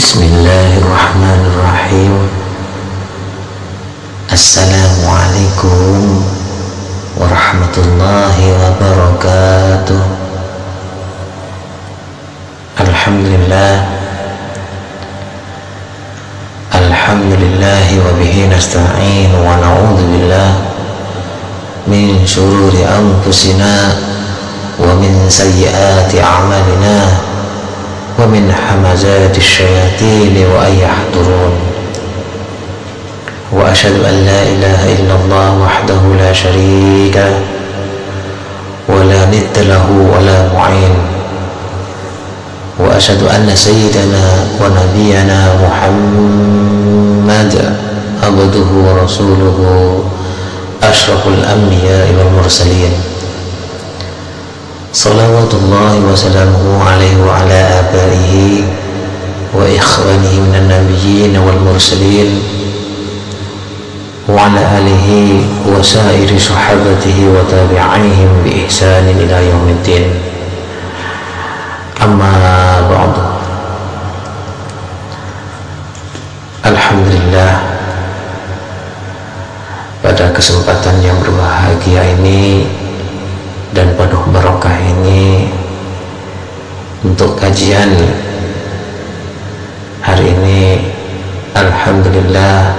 Bismillahirrahmanirrahim. Assalamualaikum warahmatullahi wabarakatuh. Alhamdulillahi wa bihi nasta'in wa na'udzu billah min syururi anfusina wa min sayyiati a'malina wa min hamazati syayatin wa ayahdurun. Wa asyhadu an la ilaha illallah wahdahu la syarika wa la nidda lahu wa la mu'in. Wa asyhadu anna sayyidana wa nabiyyana Muhammad abduhu wa rasuluhu asyraful anbiya'i wal mursalin. Salawatullahi wa salamuhu alaihi wa ala abaihi wa ikhwanihi minan nabiyyin wal mursalin wa ala alihi wa sairi sahabatihi wa tabi'ihim bi ihsanin ila yaumiddin. Amma ba'du. Alhamdulillah, pada kesempatan yang berbahagia ini dan penuh barokah ini, untuk kajian hari ini, alhamdulillah,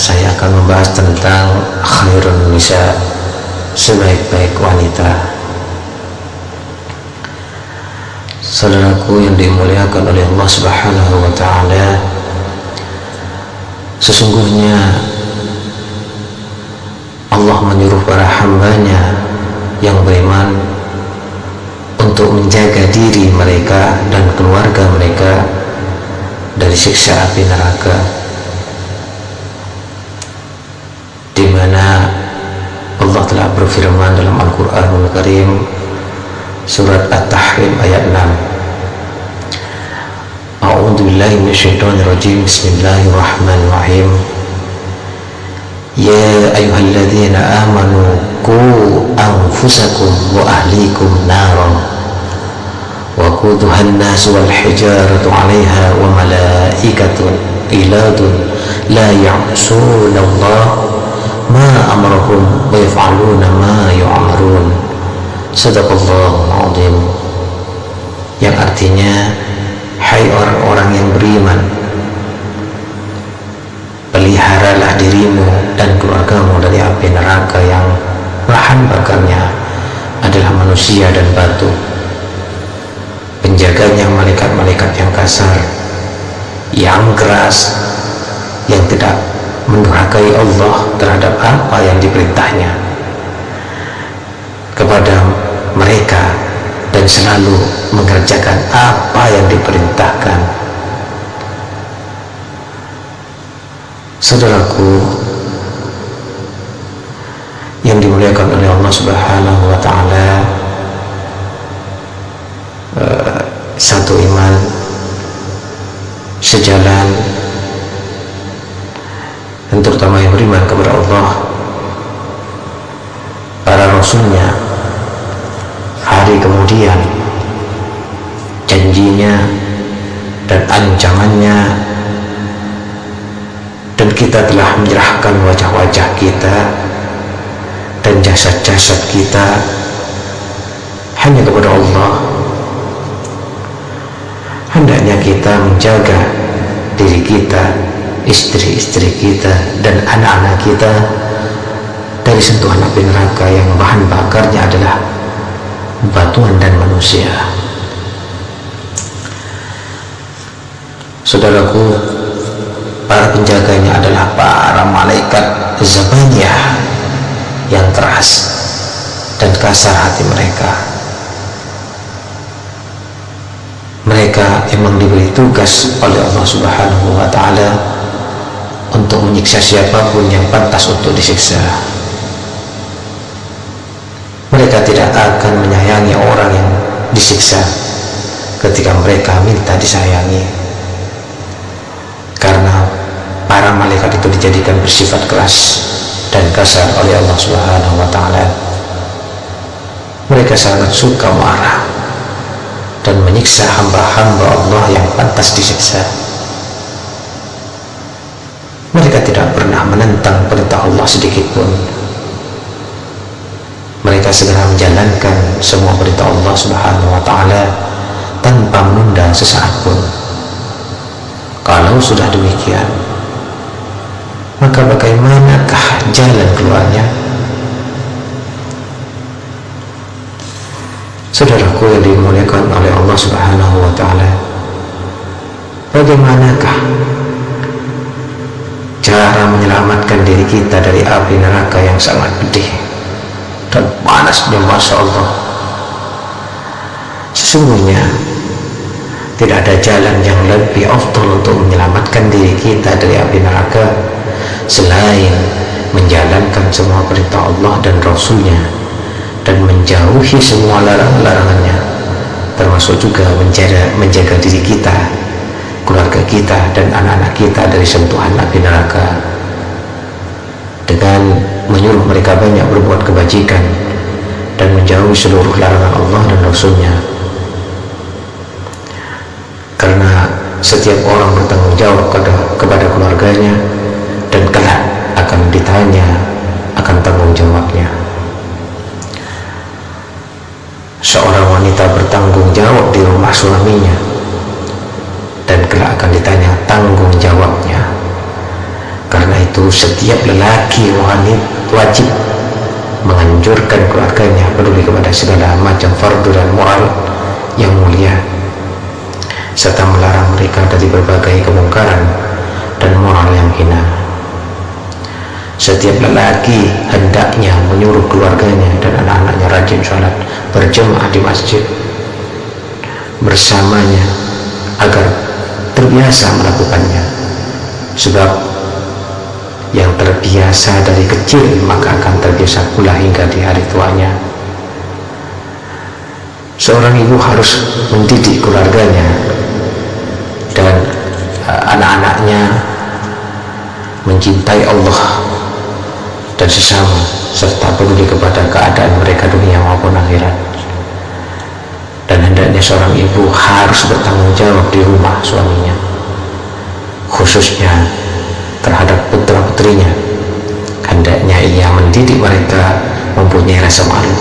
saya akan membahas tentang khairun nisa, sebaik-baik wanita. Saudaraku yang dimuliakan oleh Allah Subhanahu wa ta'ala, sesungguhnya Allah menyuruh para hambanya yang beriman untuk menjaga diri mereka dan keluarga mereka dari siksa api neraka, di mana Allah telah berfirman dalam Al-Quranul Karim, surat At-Tahrim ayat 6. A'udzu billahi minasyaitonir rajim. Bismillahirrahmanirrahim. Ya ayyuhalladzina amanu qu anfusakum wa ahlikum naran wa quduhan nas wal hijaratu 'alaiha wa malaikatun iladun la ya'suna Allah ma amarahum wa yaf'aluna ma yu'marun. Sadaqallahul azim. Yang artinya, hai orang-orang yang beriman, peliharalah dirimu dan keluargamu dari api neraka yang lahan bakarnya adalah manusia dan batu, penjaganya malaikat-malaikat yang kasar, yang keras, yang tidak mendurhakai Allah terhadap apa yang diperintahnya kepada mereka, dan selalu mengerjakan apa yang diperintahkan. Saudaraku yang dimuliakan oleh Allah Subhanahu wa ta'ala, satu iman, sejalan, dan terutama yang beriman kepada Allah, para rasulnya, hari kemudian, janjinya dan ancamannya, dan kita telah menyerahkan wajah-wajah kita dan jasad-jasad kita hanya kepada Allah. Hendaknya kita menjaga diri kita, istri-istri kita, dan anak-anak kita dari sentuhan api neraka yang bahan bakarnya adalah batuan dan manusia. Saudaraku, para penjaganya adalah para malaikat Zabaniyah yang keras dan kasar hati mereka. Mereka emang diberi tugas oleh Allah Subhanahu wa ta'ala untuk menyiksa siapapun yang pantas untuk disiksa. Mereka tidak akan menyayangi orang yang disiksa ketika mereka minta disayangi, karena para malaikat itu dijadikan bersifat keras dan kasar oleh Allah Subhanahu wa ta'ala. Mereka sangat suka marah dan menyiksa menyiksa hamba-hamba Allah yang pantas disiksa. Mereka tidak pernah menentang perintah Allah sedikit pun. Mereka segera menjalankan semua perintah Allah Subhanahu wa ta'ala tanpa menunda sesaat pun. Kalau sudah demikian, maka bagaimanakah jalan keluarnya? Saudaraku yang dimuliakan oleh Allah Subhanahu wa ta'ala, bagaimanakah cara menyelamatkan diri kita dari api neraka yang sangat pedih dan panasnya? Masya Allah, sesungguhnya tidak ada jalan yang lebih afdal untuk menyelamatkan diri kita dari api neraka selain menjalankan semua perintah Allah dan Rasulnya dan menjauhi semua larangan-larangannya, termasuk juga menjaga diri kita, keluarga kita, dan anak-anak kita dari sentuhan api neraka dengan menyuruh mereka banyak berbuat kebajikan dan menjauhi seluruh larangan Allah dan Rasulnya. Karena setiap orang bertanggung jawab kepada keluarganya dan kelak akan ditanya akan tanggung jawabnya. Seorang wanita bertanggung jawab di rumah suaminya dan kelak akan ditanya tanggung jawabnya. Karena itu setiap lelaki wajib menganjurkan keluarganya peduli kepada segala macam fardu dan moral yang mulia, serta melarang mereka dari berbagai kemungkaran dan moral yang hina. Setiap lelaki hendaknya menyuruh keluarganya dan anak-anaknya rajin sholat berjemaah di masjid bersamanya agar terbiasa melakukannya, sebab yang terbiasa dari kecil maka akan terbiasa pula hingga di hari tuanya. Seorang ibu harus mendidik keluarganya dan anak-anaknya mencintai Allah dan sesama, serta peduli kepada keadaan mereka dunia maupun akhirat. Dan hendaknya seorang ibu harus bertanggung jawab di rumah suaminya, khususnya terhadap putra-putrinya. Hendaknya ia mendidik mereka mempunyai rasa malu,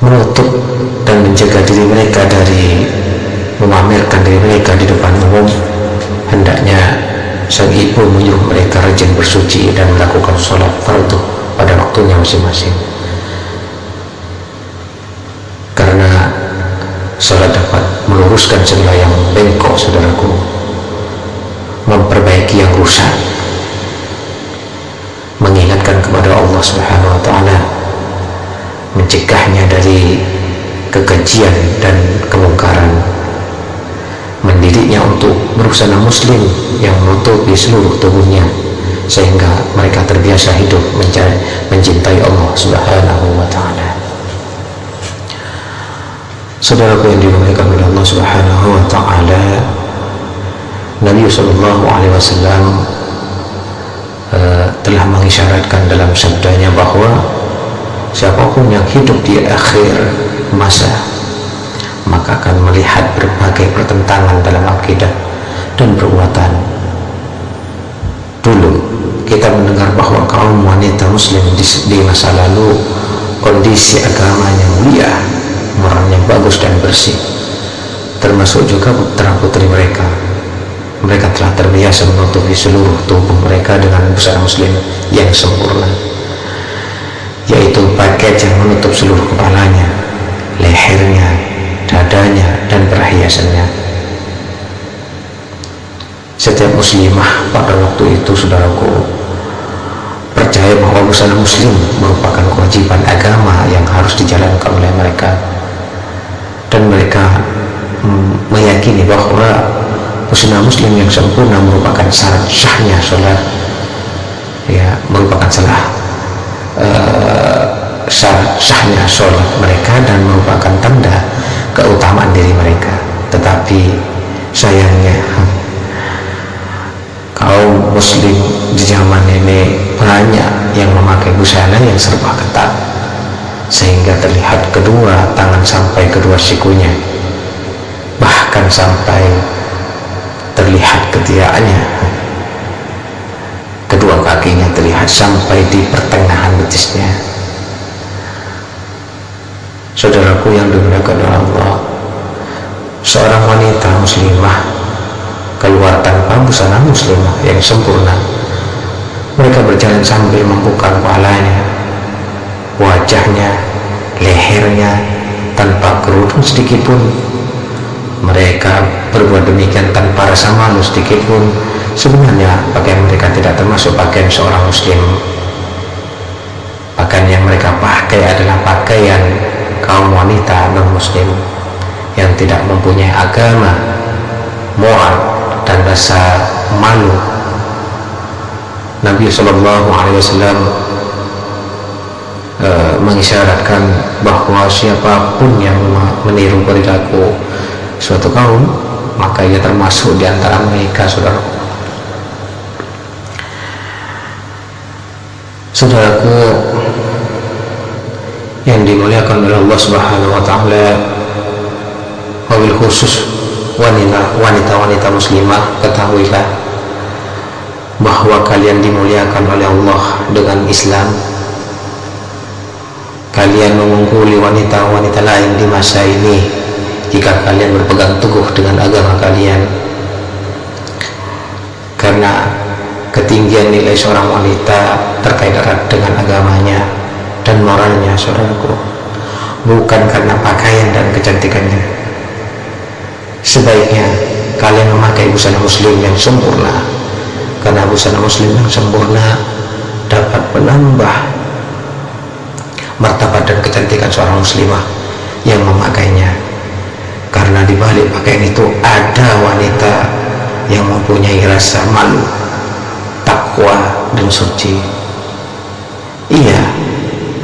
menutup dan menjaga diri mereka dari memamerkan diri mereka di depan umum. Hendaknya sang ibu menyuruh mereka rajin bersuci dan melakukan sholat fardu pada waktunya masing-masing, karena sholat dapat meluruskan segala yang bengkok, saudaraku, memperbaiki yang rusak, mengingatkan kepada Allah Subhanahu wa ta'ala, mencegahnya dari kekejian dan kemungkaran, mendidiknya untuk berusaha muslim yang menutupi seluruh tubuhnya sehingga mereka terbiasa hidup mencintai Allah Subhanahu wa ta'ala. Saudaraku yang dimuliakan oleh Allah Subhanahu wa ta'ala, Nabi SAW telah mengisyaratkan dalam sabdanya bahwa siapapun yang hidup di akhir masa maka akan melihat berbagai pertentangan dalam akidah dan perbuatan. Dulu kita mendengar bahwa kaum wanita muslim di masa lalu kondisi agamanya mulia, moralnya bagus dan bersih, termasuk juga putra-putri mereka. Mereka telah terbiasa menutupi seluruh tubuh mereka dengan busana muslim yang sempurna, yaitu paket yang menutup seluruh kepalanya, lehernya, dadanya, dan perhiasannya. Setiap muslimah pada waktu itu, saudaraku, percaya bahwa busana muslim merupakan kewajiban agama yang harus dijalankan oleh mereka, dan mereka meyakini bahwa busana muslim yang sempurna merupakan syarat sahnya sholat, ya, merupakan syarat sahnya sholat mereka dan merupakan tanda keutamaan diri mereka. Tetapi sayangnya kaum muslim di zaman ini banyak yang memakai busana yang serba ketat, sehingga terlihat kedua tangan sampai kedua sikunya, bahkan sampai terlihat ketiaknya, kedua kakinya terlihat sampai di pertengahan betisnya. Saudaraku yang dimuliakan oleh Allah, seorang wanita muslimah keluar tanpa busana muslimah yang sempurna. Mereka berjalan sambil membuka kepalanya, wajahnya, lehernya tanpa kerudung sedikit pun. Mereka berbuat demikian tanpa rasa malu sedikit pun. Sebenarnya pakaian mereka tidak termasuk pakaian seorang muslim. Pakaian yang mereka pakai adalah pakaian kaum wanita non-muslim yang tidak mempunyai agama, moral, dan rasa malu. Nabi SAW mengisyaratkan bahwa siapapun yang meniru perilaku suatu kaum, maka ia termasuk di antara mereka. Saudaraku yang dimuliakan oleh Allah Subhanahu wa taala, wabil khusus wanita-wanita muslimah, ketahuilah bahwa kalian dimuliakan oleh Allah dengan Islam. Kalian mengungguli wanita-wanita lain di masa ini jika kalian berpegang teguh dengan agama kalian, karena ketinggian nilai seorang wanita terkait erat dengan agamanya dan moralnya, saudaraku, bukan karena pakaian dan kecantikannya. Sebaiknya kalian memakai busana muslim yang sempurna, karena busana muslim yang sempurna dapat menambah martabat dan kecantikan seorang muslimah yang memakainya. Karena di balik pakaian itu ada wanita yang mempunyai rasa malu, takwa, dan suci. Ia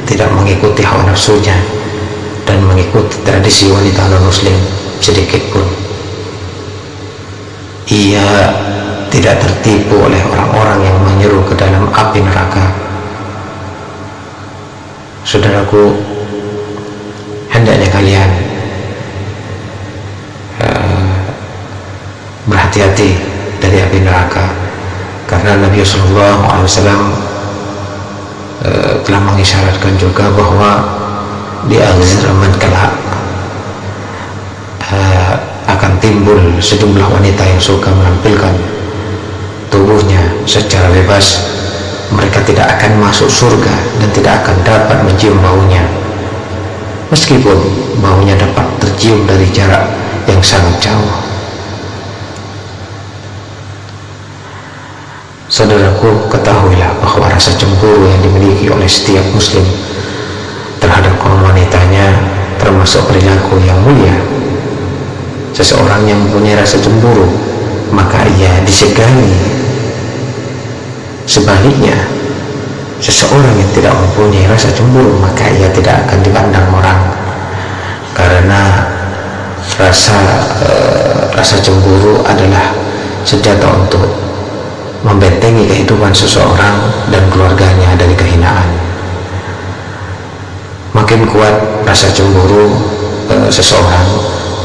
tidak mengikuti hawa nafsunya dan mengikuti tradisi wanita non-muslim sedikit pun. Ia tidak tertipu oleh orang-orang yang menyeru ke dalam api neraka. Saudaraku, hendaknya kalian berhati-hati dari api neraka, karena Nabi SAW telah mengisyaratkan juga bahwa di akhir zaman kelak akan timbul sejumlah wanita yang suka menampilkan tubuhnya secara bebas. Mereka tidak akan masuk surga dan tidak akan dapat mencium baunya, meskipun baunya dapat tercium dari jarak yang sangat jauh. Saudaraku, ketahuilah bahwa rasa cemburu yang dimiliki oleh setiap muslim terhadap kaum wanitanya termasuk perilaku yang mulia. Seseorang yang mempunyai rasa cemburu, maka ia disegani. Sebaliknya, seseorang yang tidak mempunyai rasa cemburu, maka ia tidak akan dipandang orang, karena rasa cemburu adalah senjata untuk membentengi kehidupan seseorang dan keluarganya dari kehinaan. Makin kuat rasa cemburu seseorang,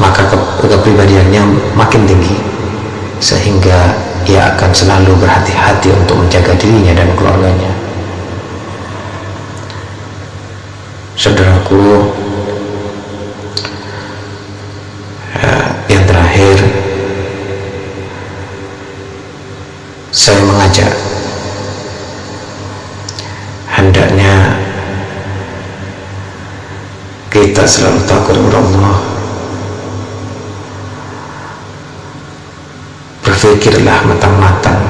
maka kepribadiannya makin tinggi, sehingga ia akan selalu berhati-hati untuk menjaga dirinya dan keluarganya. Saudaraku, yang terakhir, saya mengajak hendaknya kita selalu takut kepada Allah. Berpikirlah matang-matang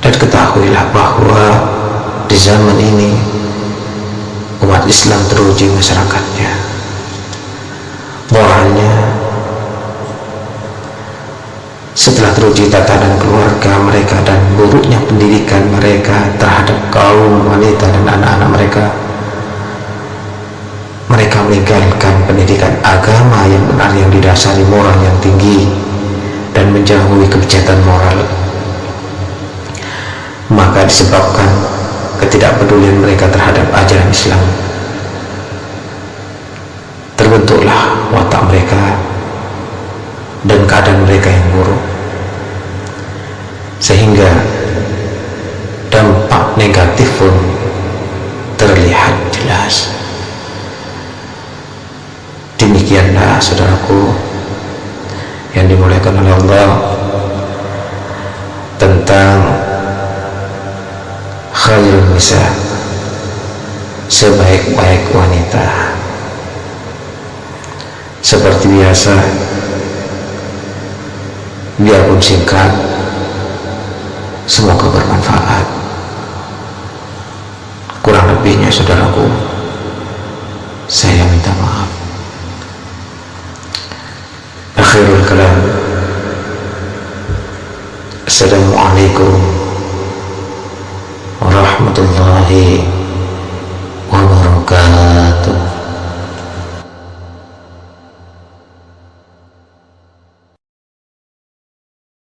dan ketahuilah bahwa di zaman ini umat Islam teruji masyarakatnya, moralnya. Setelah teruji tatanan keluarga mereka dan buruknya pendidikan mereka terhadap kaum wanita dan anak-anak mereka, mereka meninggalkan pendidikan agama yang benar yang didasari moral yang tinggi dan menjauhi kebejatan moral. Maka disebabkan ketidakpedulian mereka terhadap ajaran Islam, terbentuklah watak mereka dan keadaan mereka yang buruk, sehingga dampak negatif pun terlihat jelas. Demikianlah saudaraku yang dimuliakan oleh Allah tentang khairun nisa, sebaik-baik wanita. Seperti biasa, biarpun singkat, semoga bermanfaat. Kurang lebihnya saudaraku, saya minta maaf. Akhirul kalam, Assalamualaikum warahmatullahi